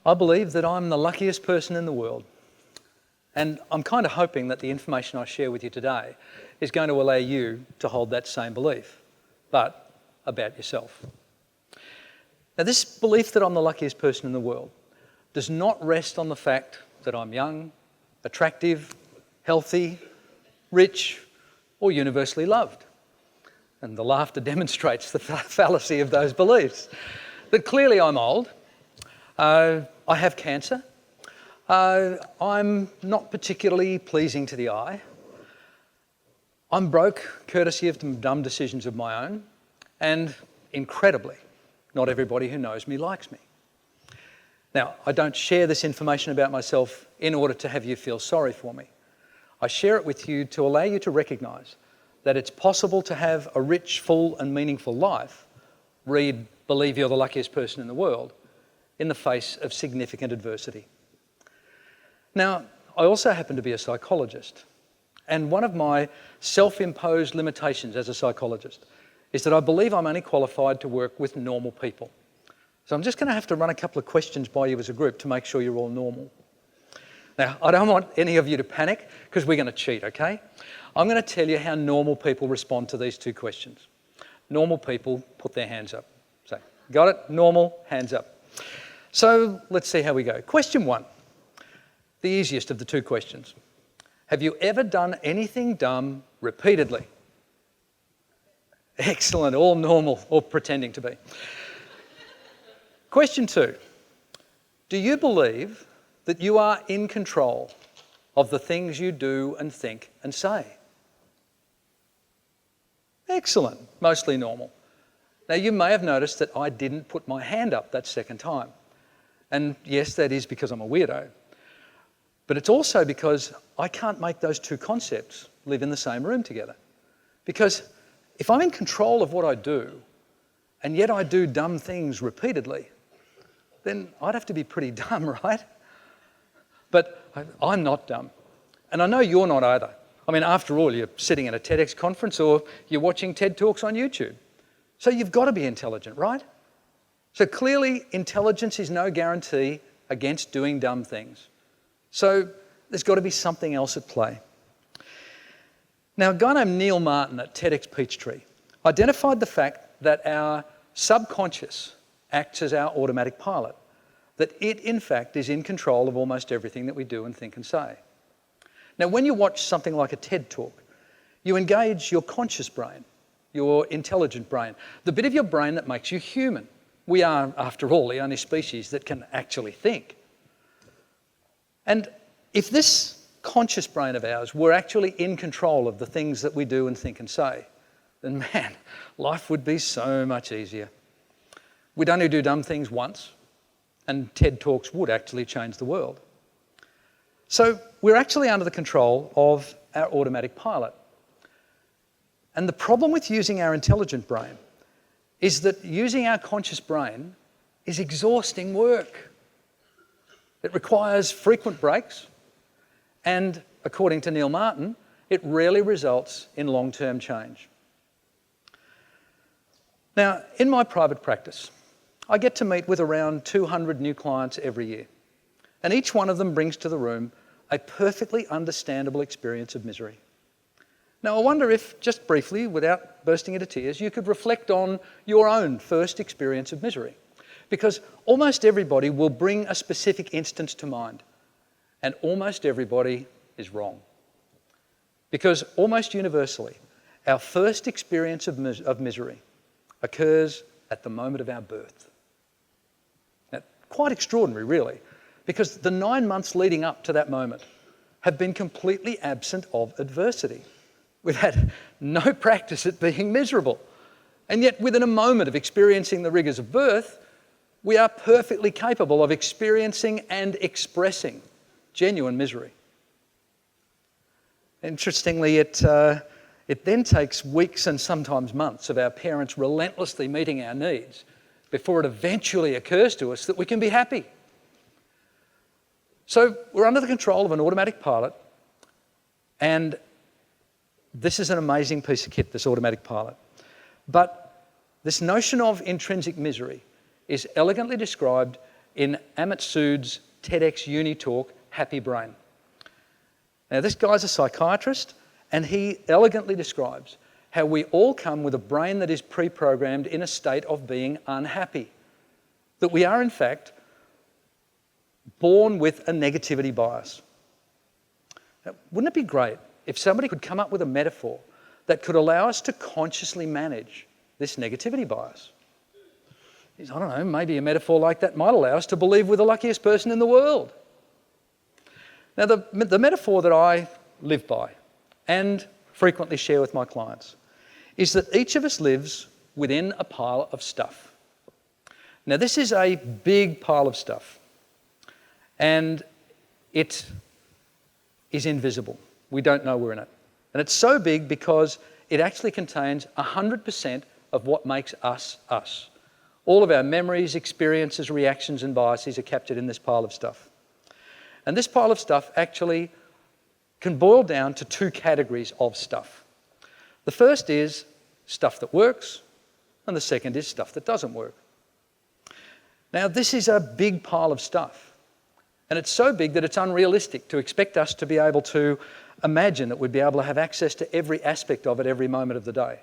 I believe that I'm the luckiest person in the world. And I'm kind of hoping that the information I share with you today is going to allow you to hold that same belief, but about yourself. Now, this belief that I'm the luckiest person in the world does not rest on the fact that I'm young, attractive, healthy, rich, or universally loved. And the laughter demonstrates the fallacy of those beliefs. That clearly I'm old, I have cancer, I'm not particularly pleasing to the eye, I'm broke courtesy of dumb decisions of my own, and incredibly, not everybody who knows me likes me. Now, I don't share this information about myself in order to have you feel sorry for me. I share it with you to allow you to recognise that it's possible to have a rich, full and meaningful life, read Believe You're the Luckiest Person in the World, in the face of significant adversity. Now, I also happen to be a psychologist, and one of my self-imposed limitations as a psychologist is that I believe I'm only qualified to work with normal people. So I'm just going to have to run a couple of questions by you as a group to make sure you're all normal. Now, I don't want any of you to panic because we're going to cheat, okay? I'm going to tell you how normal people respond to these two questions. Normal people put their hands up. So, got it? Normal, hands up. So let's see how we go. Question 1, the easiest of the two questions. Have you ever done anything dumb repeatedly? Excellent, all normal, or pretending to be. Question 2, do you believe that you are in control of the things you do and think and say? Excellent, mostly normal. Now, you may have noticed that I didn't put my hand up that second time. And yes, that is because I'm a weirdo. But it's also because I can't make those two concepts live in the same room together. Because if I'm in control of what I do, and yet I do dumb things repeatedly, then I'd have to be pretty dumb, right? But I'm not dumb. And I know you're not either. I mean, after all, you're sitting at a TEDx conference or you're watching TED Talks on YouTube. So you've got to be intelligent, right? So clearly, intelligence is no guarantee against doing dumb things. So there's got to be something else at play. Now, a guy named Neil Martin at TEDx Peachtree identified the fact that our subconscious acts as our automatic pilot, that it, in fact, is in control of almost everything that we do and think and say. Now, when you watch something like a TED Talk, you engage your conscious brain, your intelligent brain, the bit of your brain that makes you human. We are, after all, the only species that can actually think. And if this conscious brain of ours were actually in control of the things that we do and think and say, then man, life would be so much easier. We'd only do dumb things once, and TED Talks would actually change the world. So we're actually under the control of our automatic pilot. And the problem with using our intelligent brain is that using our conscious brain is exhausting work. It requires frequent breaks, and according to Neil Martin, it rarely results in long-term change. Now, in my private practice, I get to meet with around 200 new clients every year, and each one of them brings to the room a perfectly understandable experience of misery. Now, I wonder if, just briefly, without bursting into tears, you could reflect on your own first experience of misery. Because almost everybody will bring a specific instance to mind, and almost everybody is wrong. Because almost universally, our first experience of misery occurs at the moment of our birth. Now, quite extraordinary, really, because the 9 months leading up to that moment have been completely absent of adversity. We've had no practice at being miserable. And yet, within a moment of experiencing the rigours of birth, we are perfectly capable of experiencing and expressing genuine misery. Interestingly, it then takes weeks and sometimes months of our parents relentlessly meeting our needs before it eventually occurs to us that we can be happy. So we're under the control of an automatic pilot, and this is an amazing piece of kit, this automatic pilot. But this notion of intrinsic misery is elegantly described in Amit Sood's TEDxUQ talk, Happy Brain. Now, this guy's a psychiatrist, and he elegantly describes how we all come with a brain that is pre-programmed in a state of being unhappy. That we are, in fact, born with a negativity bias. Now, wouldn't it be great if somebody could come up with a metaphor that could allow us to consciously manage this negativity bias? I don't know, maybe a metaphor like that might allow us to believe we're the luckiest person in the world. Now, the metaphor that I live by and frequently share with my clients is that each of us lives within a pile of stuff. Now, this is a big pile of stuff, and it is invisible. We don't know we're in it. And it's so big because it actually contains 100% of what makes us us. All of our memories, experiences, reactions, and biases are captured in this pile of stuff. And this pile of stuff actually can boil down to two categories of stuff. The first is stuff that works, and the second is stuff that doesn't work. Now, this is a big pile of stuff, and it's so big that it's unrealistic to expect us to be able to imagine that we'd be able to have access to every aspect of it every moment of the day.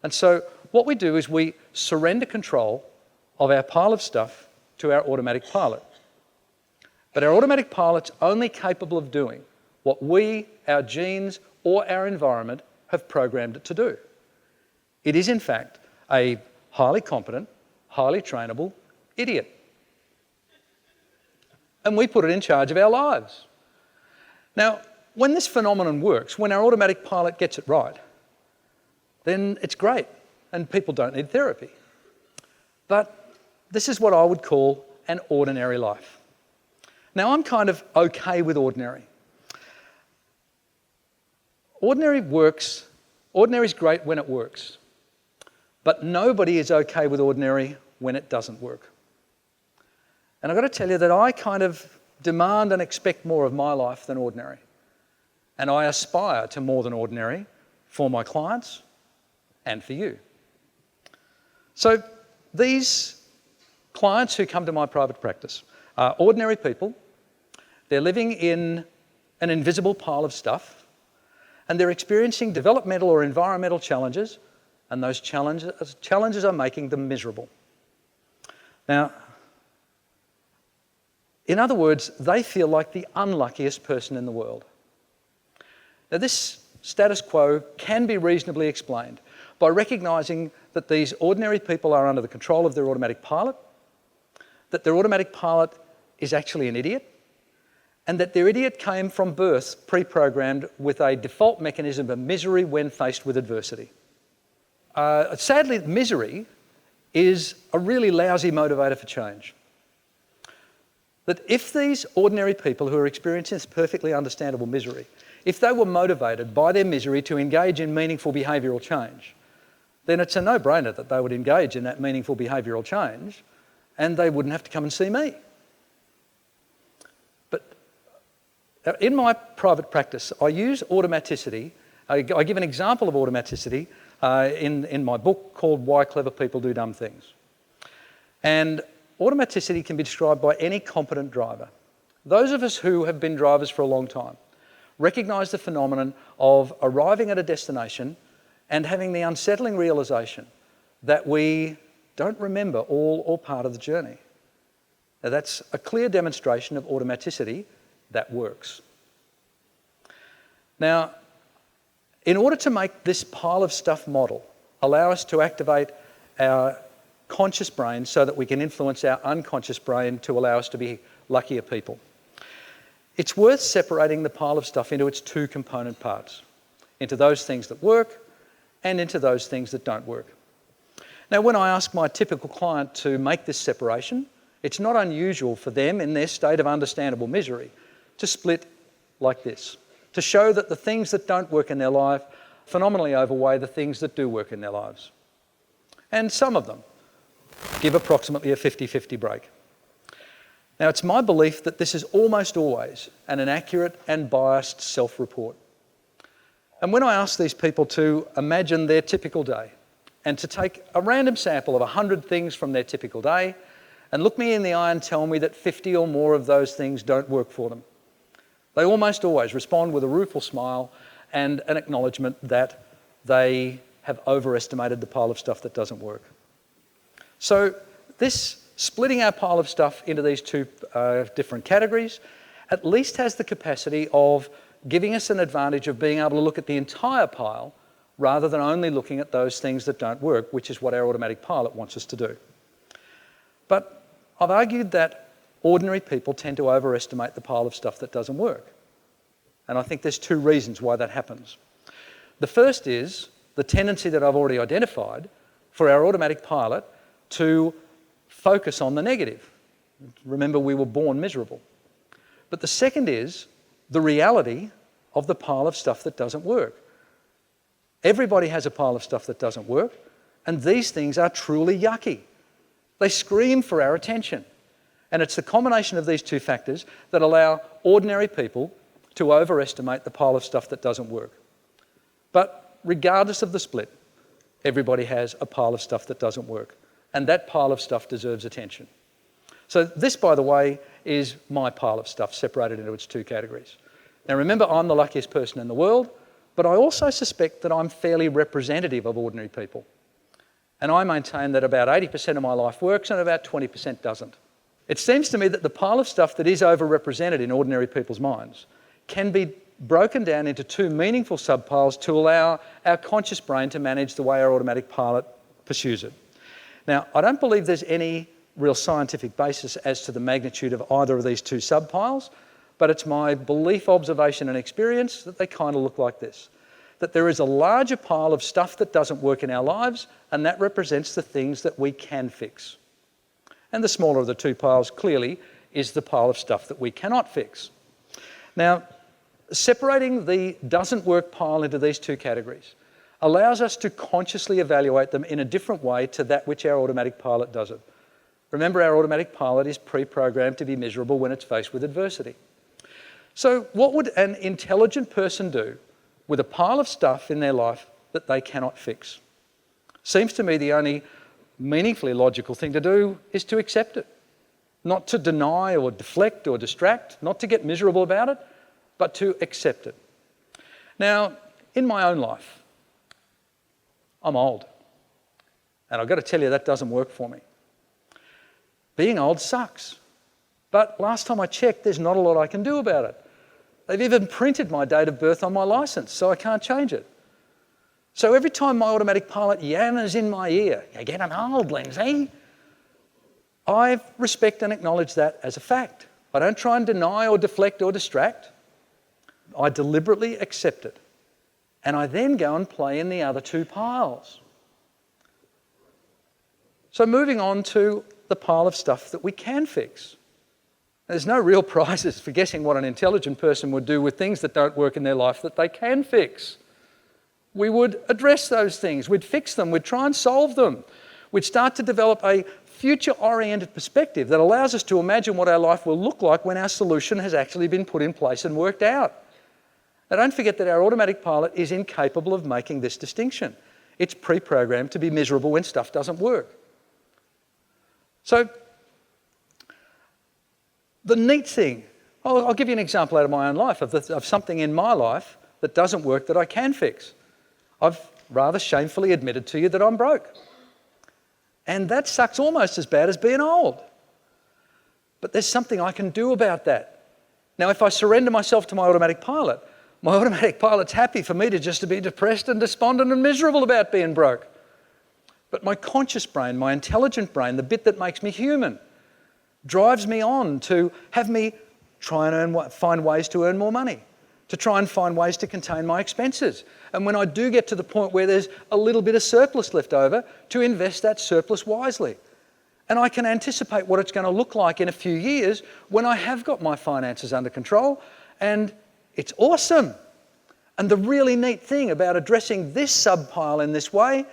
And so what we do is we surrender control of our pile of stuff to our automatic pilot. But our automatic pilot's only capable of doing what we, our genes, or our environment have programmed it to do. It is, in fact, a highly competent, highly trainable idiot. And we put it in charge of our lives. Now, when this phenomenon works, when our automatic pilot gets it right, then it's great, and people don't need therapy. But this is what I would call an ordinary life. Now, I'm kind of okay with ordinary. Ordinary works. Ordinary is great when it works. But nobody is okay with ordinary when it doesn't work. And I've got to tell you that I kind of demand and expect more of my life than ordinary. And I aspire to more than ordinary for my clients and for you. So these clients who come to my private practice are ordinary people. They're living in an invisible pile of stuff, and they're experiencing developmental or environmental challenges, and those challenges are making them miserable. Now, in other words, they feel like the unluckiest person in the world. Now, this status quo can be reasonably explained by recognising that these ordinary people are under the control of their automatic pilot, that their automatic pilot is actually an idiot, and that their idiot came from birth pre-programmed with a default mechanism of misery when faced with adversity. Sadly, misery is a really lousy motivator for change. That if these ordinary people who are experiencing this perfectly understandable misery, if they were motivated by their misery to engage in meaningful behavioural change, then it's a no-brainer that they would engage in that meaningful behavioural change and they wouldn't have to come and see me. But in my private practice, I use automaticity. I give an example of automaticity in my book called Why Clever People Do Dumb Things. And automaticity can be described by any competent driver. Those of us who have been drivers for a long time recognise the phenomenon of arriving at a destination and having the unsettling realisation that we don't remember all or part of the journey. Now, that's a clear demonstration of automaticity that works. Now, in order to make this pile of stuff model allow us to activate our conscious brain so that we can influence our unconscious brain to allow us to be luckier people, it's worth separating the pile of stuff into its two component parts, into those things that work and into those things that don't work. Now, when I ask my typical client to make this separation, it's not unusual for them in their state of understandable misery to split like this, to show that the things that don't work in their life phenomenally overweigh the things that do work in their lives. And some of them give approximately a 50-50 break. Now, it's my belief that this is almost always an inaccurate and biased self-report. And when I ask these people to imagine their typical day and to take a random sample of 100 things from their typical day and look me in the eye and tell me that 50 or more of those things don't work for them. They almost always respond with a rueful smile and an acknowledgement that they have overestimated the pile of stuff that doesn't work. So this splitting our pile of stuff into these two different categories at least has the capacity of giving us an advantage of being able to look at the entire pile rather than only looking at those things that don't work, which is what our automatic pilot wants us to do. But I've argued that ordinary people tend to overestimate the pile of stuff that doesn't work. And I think there's two reasons why that happens. The first is the tendency that I've already identified for our automatic pilot to focus on the negative. Remember, we were born miserable. But the second is the reality of the pile of stuff that doesn't work. Everybody has a pile of stuff that doesn't work, and these things are truly yucky. They scream for our attention. And it's the combination of these two factors that allow ordinary people to overestimate the pile of stuff that doesn't work. But regardless of the split, everybody has a pile of stuff that doesn't work, and that pile of stuff deserves attention. So this, by the way, is my pile of stuff separated into its two categories. Now remember, I'm the luckiest person in the world, but I also suspect that I'm fairly representative of ordinary people. And I maintain that about 80% of my life works and about 20% doesn't. It seems to me that the pile of stuff that is overrepresented in ordinary people's minds can be broken down into two meaningful subpiles to allow our conscious brain to manage the way our automatic pilot pursues it. Now, I don't believe there's any real scientific basis as to the magnitude of either of these two subpiles, but it's my belief, observation and experience that they kind of look like this. That there is a larger pile of stuff that doesn't work in our lives, and that represents the things that we can fix. And the smaller of the two piles clearly is the pile of stuff that we cannot fix. Now, separating the doesn't work pile into these two categories allows us to consciously evaluate them in a different way to that which our automatic pilot does it. Remember, our automatic pilot is pre-programmed to be miserable when it's faced with adversity. So what would an intelligent person do with a pile of stuff in their life that they cannot fix? Seems to me the only meaningfully logical thing to do is to accept it. Not to deny or deflect or distract, not to get miserable about it, but to accept it. Now, in my own life, I'm old. And I've got to tell you, that doesn't work for me. Being old sucks. But last time I checked, there's not a lot I can do about it. They've even printed my date of birth on my license, so I can't change it. So every time my automatic pilot yammers in my ear, "You're getting old, Lindsay," I respect and acknowledge that as a fact. I don't try and deny or deflect or distract. I deliberately accept it. And I then go and play in the other two piles. So moving on to the pile of stuff that we can fix. There's no real prizes for guessing what an intelligent person would do with things that don't work in their life that they can fix. We would address those things, we'd fix them, we'd try and solve them. We'd start to develop a future-oriented perspective that allows us to imagine what our life will look like when our solution has actually been put in place and worked out. Now, don't forget that our automatic pilot is incapable of making this distinction. It's pre-programmed to be miserable when stuff doesn't work. So, the neat thing, I'll give you an example out of my own life of something in my life that doesn't work that I can fix. I've rather shamefully admitted to you that I'm broke. And that sucks almost as bad as being old. But there's something I can do about that. Now, if I surrender myself to my automatic pilot's happy for me to be depressed and despondent and miserable about being broke. But my conscious brain, my intelligent brain, the bit that makes me human, drives me on to have me try and find ways to earn more money, to try and find ways to contain my expenses. And when I do get to the point where there's a little bit of surplus left over, to invest that surplus wisely. And I can anticipate what it's going to look like in a few years when I have got my finances under control, and it's awesome. And the really neat thing about addressing this sub-pile in this way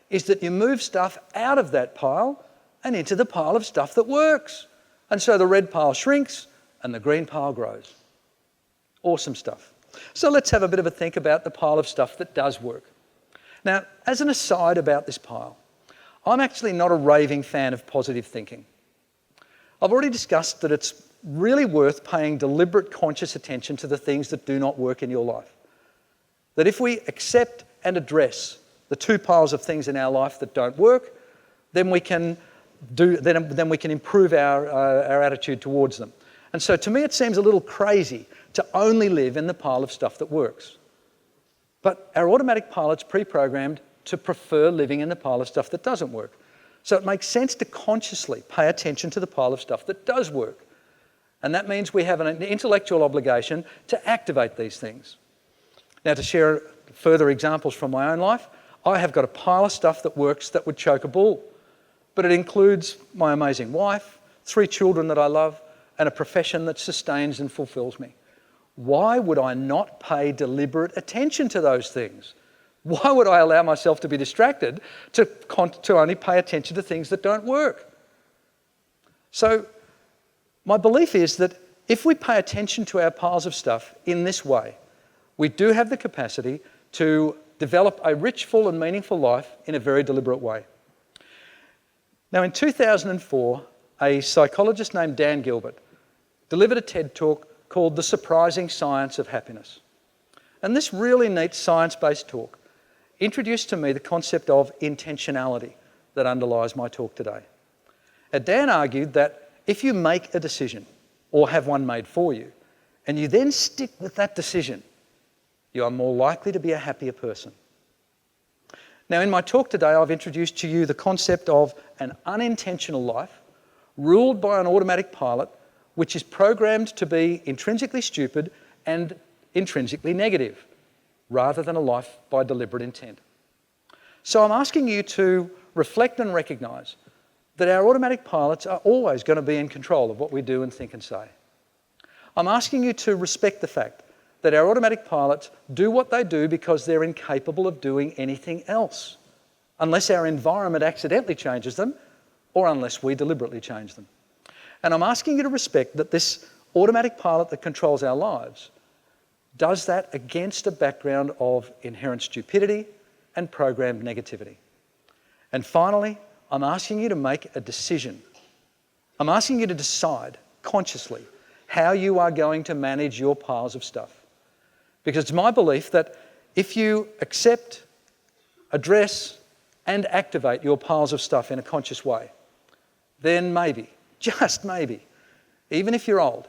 is that you move stuff out of that pile and into the pile of stuff that works. And so the red pile shrinks and the green pile grows. Awesome stuff. So let's have a bit of a think about the pile of stuff that does work. Now, as an aside about this pile, I'm actually not a raving fan of positive thinking. I've already discussed that it's really worth paying deliberate, conscious attention to the things that do not work in your life. That if we accept and address the two piles of things in our life that don't work, then we can improve our attitude towards them. And so to me it seems a little crazy to only live in the pile of stuff that works. But our automatic pilot's pre-programmed to prefer living in the pile of stuff that doesn't work. So it makes sense to consciously pay attention to the pile of stuff that does work. And that means we have an intellectual obligation to activate these things. Now, to share further examples from my own life, I have got a pile of stuff that works that would choke a bull. But it includes my amazing wife, 3 children that I love, and a profession that sustains and fulfills me. Why would I not pay deliberate attention to those things? Why would I allow myself to be distracted to only pay attention to things that don't work? So my belief is that if we pay attention to our piles of stuff in this way, we do have the capacity to develop a rich, full and meaningful life in a very deliberate way. Now, in 2004, a psychologist named Dan Gilbert delivered a TED talk called The Surprising Science of Happiness. And this really neat science-based talk introduced to me the concept of intentionality that underlies my talk today. And Dan argued that if you make a decision, or have one made for you, and you then stick with that decision, you are more likely to be a happier person. Now, in my talk today, I've introduced to you the concept of an unintentional life ruled by an automatic pilot, which is programmed to be intrinsically stupid and intrinsically negative, rather than a life by deliberate intent. So I'm asking you to reflect and recognise that our automatic pilots are always going to be in control of what we do and think and say. I'm asking you to respect the fact that our automatic pilots do what they do because they're incapable of doing anything else, unless our environment accidentally changes them or unless we deliberately change them. And I'm asking you to respect that this automatic pilot that controls our lives does that against a background of inherent stupidity and programmed negativity. And finally, I'm asking you to make a decision. I'm asking you to decide consciously how you are going to manage your piles of stuff. Because it's my belief that if you accept, address, and activate your piles of stuff in a conscious way, then maybe, just maybe, even if you're old,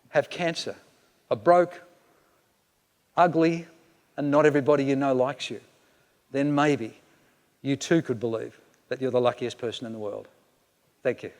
have cancer, are broke, ugly, and not everybody you know likes you, then maybe you too could believe that you're the luckiest person in the world. Thank you.